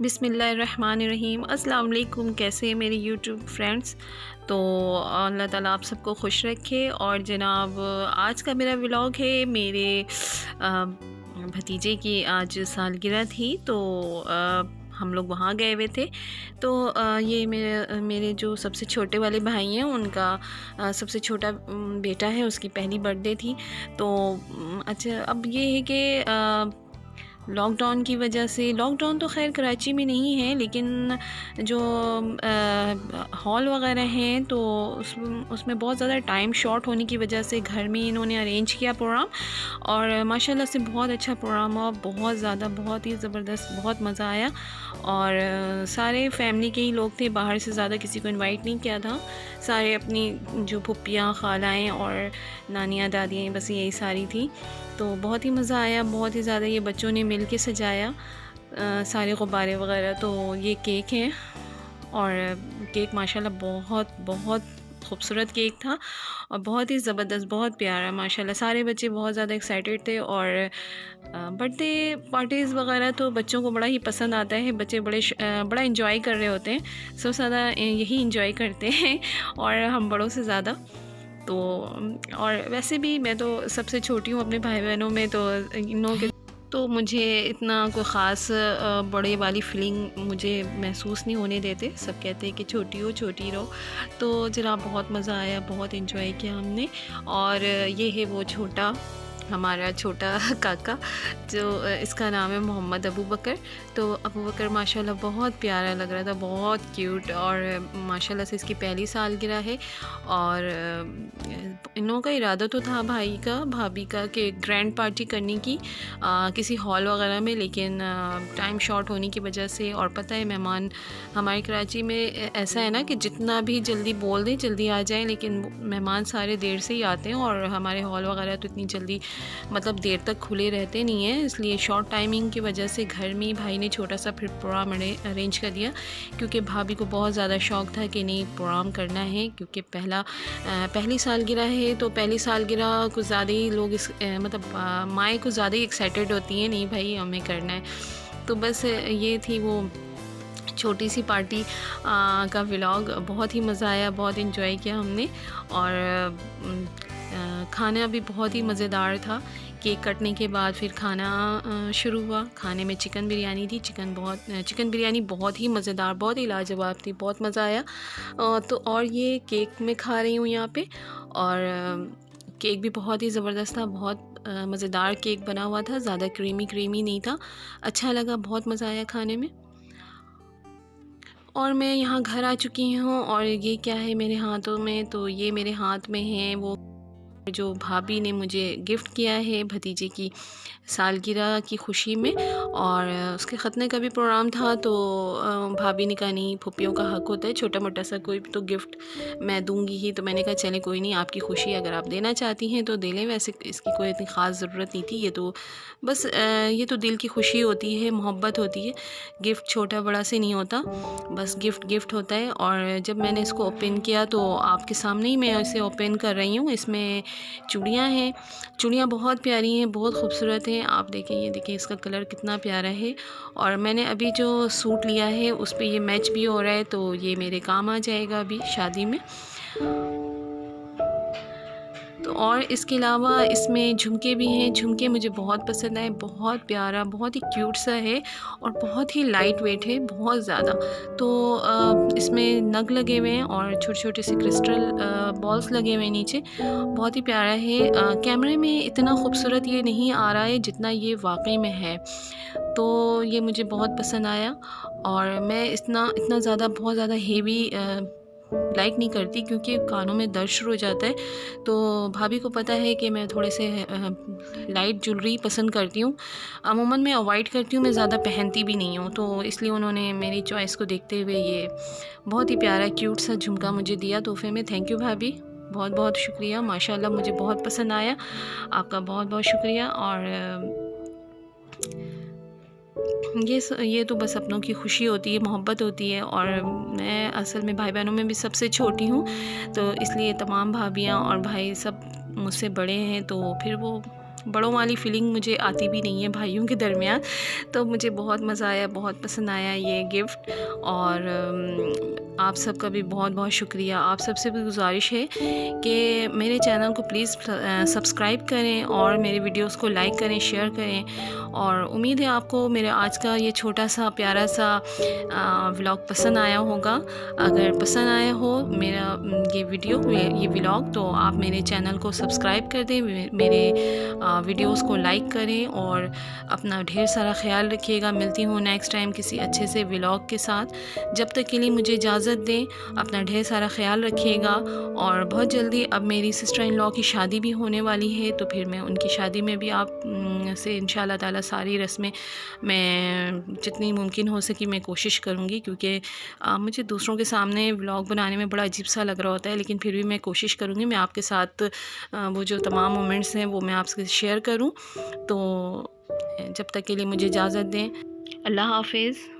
बिस्मिल्लाहिर्रहमानिर्रहीम। अस्सलाम वालेकुम। कैसे हैं मेरे यूट्यूब फ्रेंड्स। तो अल्लाह ताला आप सबको खुश रखे। और जनाब आज का मेरा व्लॉग है, मेरे भतीजे की आज सालगिरह थी, तो हम लोग वहाँ गए हुए थे। तो ये मेरे जो सबसे छोटे वाले भाई हैं, उनका सबसे छोटा बेटा है, उसकी पहली बर्थडे थी। तो अच्छा, अब ये है कि लॉकडाउन की वजह से, लॉकडाउन तो खैर कराची में नहीं है, लेकिन जो हॉल वगैरह हैं तो उसमें बहुत ज़्यादा टाइम शॉर्ट होने की वजह से घर में इन्होंने अरेंज किया प्रोग्राम। और माशाल्लाह से बहुत अच्छा प्रोग्राम हुआ, बहुत ज़्यादा, बहुत ही ज़बरदस्त, बहुत मज़ा आया। और सारे फैमिली के ही लोग थे, बाहर से ज़्यादा किसी को इनवाइट नहीं किया था। सारे अपनी जो फुप्पियाँ, खालाएँ और नानियाँ, दादियाँ, बस यही सारी थी। तो बहुत ही मज़ा आया, बहुत ही ज़्यादा। ये बच्चों ने मिल के सजाया सारे गुब्बारे वगैरह। तो ये केक है, और केक माशाल्लाह बहुत बहुत खूबसूरत केक था और बहुत ही ज़बरदस्त, बहुत प्यारा माशाल्लाह। सारे बच्चे बहुत ज़्यादा एक्साइटेड थे। और बर्थडे पार्टीज़ वगैरह तो बच्चों को बड़ा ही पसंद आता है, बच्चे बड़ा इंजॉय कर रहे होते हैं। सबसे ज़्यादा यही इंजॉय करते हैं और हम बड़ों से ज़्यादा। तो और वैसे भी मैं तो सबसे छोटी हूँ अपने भाई बहनों में, तो इन लोगों के तो मुझे इतना कोई ख़ास बड़े वाली फीलिंग मुझे महसूस नहीं होने देते। सब कहते हैं कि छोटी हो, छोटी रहो। तो जरा बहुत मज़ा आया, बहुत एंजॉय किया हमने। और ये है वो छोटा, हमारा छोटा काका, जो इसका नाम है मोहम्मद अबू बकर। तो अबू बकर माशाल्लाह बहुत प्यारा लग रहा था, बहुत क्यूट। और माशाल्लाह से इसकी पहली सालगिरह है। और इन लोगों का इरादा तो था भाई का, भाभी का, कि ग्रैंड पार्टी करने की किसी हॉल वगैरह में, लेकिन टाइम शॉर्ट होने की वजह से। और पता है, मेहमान हमारे कराची में ऐसा है ना कि जितना भी जल्दी बोल दें जल्दी आ जाएं, लेकिन मेहमान सारे देर से ही आते हैं। और हमारे हॉल वगैरह तो इतनी जल्दी, मतलब देर तक खुले रहते नहीं हैं, इसलिए शॉर्ट टाइमिंग की वजह से घर में ही भाई ने छोटा सा फिर प्रोग्राम अरेंज कर दिया। क्योंकि भाभी को बहुत ज़्यादा शौक़ था कि नहीं, प्रोग्राम करना है, क्योंकि पहली सालगिरह है। तो पहली सालगिरह कुछ ज़्यादा ही लोग मतलब माएँ कुछ ज़्यादा ही एक्साइटेड होती हैं, नहीं भाई हमें करना है। तो बस ये थी वो छोटी सी पार्टी का व्लॉग। बहुत ही मज़ा आया, बहुत इन्जॉय किया हमने। और खाना भी बहुत ही मज़ेदार था। केक कटने के बाद फिर खाना शुरू हुआ। खाने में चिकन बिरयानी थी। चिकन बिरयानी बहुत ही मज़ेदार, बहुत ही लाजवाब थी, बहुत मज़ा आया। तो और ये केक मैं खा रही हूँ यहाँ पे। और केक भी बहुत ही ज़बरदस्त था, बहुत मज़ेदार केक बना हुआ था, ज़्यादा क्रीमी नहीं था। अच्छा लगा, बहुत मज़ा आया खाने में। और मैं यहाँ घर आ चुकी हूँ। और ये क्या है मेरे हाथों में, तो ये मेरे हाथ में है वो जो भाभी ने मुझे गिफ्ट किया है भतीजे की सालगिरह की खुशी में। और उसके ख़तने का भी प्रोग्राम था। तो भाभी ने कहा नहीं, फुप्पियों का हक़ होता है, छोटा मोटा सा कोई तो गिफ्ट मैं दूंगी ही। तो मैंने कहा चलें कोई नहीं, आपकी खुशी अगर आप देना चाहती हैं तो दे लें। वैसे इसकी कोई इतनी ख़ास ज़रूरत नहीं थी। ये तो बस ये तो दिल की खुशी होती है, मोहब्बत होती है। गिफ्ट छोटा बड़ा से नहीं होता, बस गिफ्ट होता है। और जब मैंने इसको ओपन किया तो आपके सामने ही मैं इसे ओपन कर रही हूँ। इसमें चूड़ियाँ हैं, चूड़ियाँ बहुत प्यारी हैं, बहुत खूबसूरत हैं। आप देखें, ये देखें इसका कलर कितना प्यारा है। और मैंने अभी जो सूट लिया है उस पे ये मैच भी हो रहा है, तो ये मेरे काम आ जाएगा अभी शादी में। तो और इसके अलावा इसमें झुमके भी हैं। झुमके मुझे बहुत पसंद आए, बहुत प्यारा, बहुत ही क्यूट सा है और बहुत ही लाइट वेट है, बहुत ज़्यादा। तो इसमें नग लगे हुए हैं और छोटे छोटे से क्रिस्टल बॉल्स लगे हुए हैं नीचे, बहुत ही प्यारा है। कैमरे में इतना खूबसूरत ये नहीं आ रहा है जितना ये वाकई में है। तो ये मुझे बहुत पसंद आया। और मैं इतना ज़्यादा, बहुत ज़्यादा हेवी लाइक नहीं करती, क्योंकि कानों में दर्द शुरू हो जाता है। तो भाभी को पता है कि मैं थोड़े से लाइट ज्वेलरी पसंद करती हूँ। अमूमन मैं अवॉइड करती हूँ, मैं ज़्यादा पहनती भी नहीं हूँ। तो इसलिए उन्होंने मेरी चॉइस को देखते हुए ये बहुत ही प्यारा क्यूट सा झुमका मुझे दिया तोहफे में। थैंक यू भाभी, बहुत बहुत शुक्रिया। माशाल्लाह मुझे बहुत पसंद आया, आपका बहुत बहुत शुक्रिया। और ये तो बस अपनों की खुशी होती है, मोहब्बत होती है। और मैं असल में भाई बहनों में भी सबसे छोटी हूँ, तो इसलिए तमाम भाभियाँ और भाई सब मुझसे बड़े हैं, तो फिर वो बड़ों वाली फ़ीलिंग मुझे आती भी नहीं है भाइयों के दरमियान। तो मुझे बहुत मज़ा आया, बहुत पसंद आया ये गिफ्ट। और आप सबका भी बहुत बहुत शुक्रिया। आप सबसे भी गुजारिश है कि मेरे चैनल को प्लीज़ सब्सक्राइब करें और मेरे वीडियोस को लाइक करें, शेयर करें। और उम्मीद है आपको मेरे आज का ये छोटा सा प्यारा सा व्लॉग पसंद आया होगा। अगर पसंद आया हो मेरा ये वीडियो, ये व्लॉग, तो आप मेरे चैनल को सब्सक्राइब कर दें, मेरे वीडियोस को लाइक करें और अपना ढेर सारा ख्याल रखिएगा। मिलती हूँ नेक्स्ट टाइम किसी अच्छे से व्लॉग के साथ। जब तक के लिए मुझे इजाज़त दें, अपना ढेर सारा ख्याल रखिएगा। और बहुत जल्दी अब मेरी सिस्टर इन लॉ की शादी भी होने वाली है, तो फिर मैं उनकी शादी में भी आप से इंशाल्लाह ताला सारी रस्में मैं जितनी मुमकिन हो सकी मैं कोशिश करूँगी, क्योंकि मुझे दूसरों के सामने व्लॉग बनाने में बड़ा अजीब सा लग रहा होता है, लेकिन फिर भी मैं कोशिश करूँगी मैं आपके साथ वो जो तमाम मोमेंट्स हैं वो मैं आपसे शेयर करूँ। तो जब तक के लिए मुझे इजाज़त दें। अल्लाह हाफ़िज़।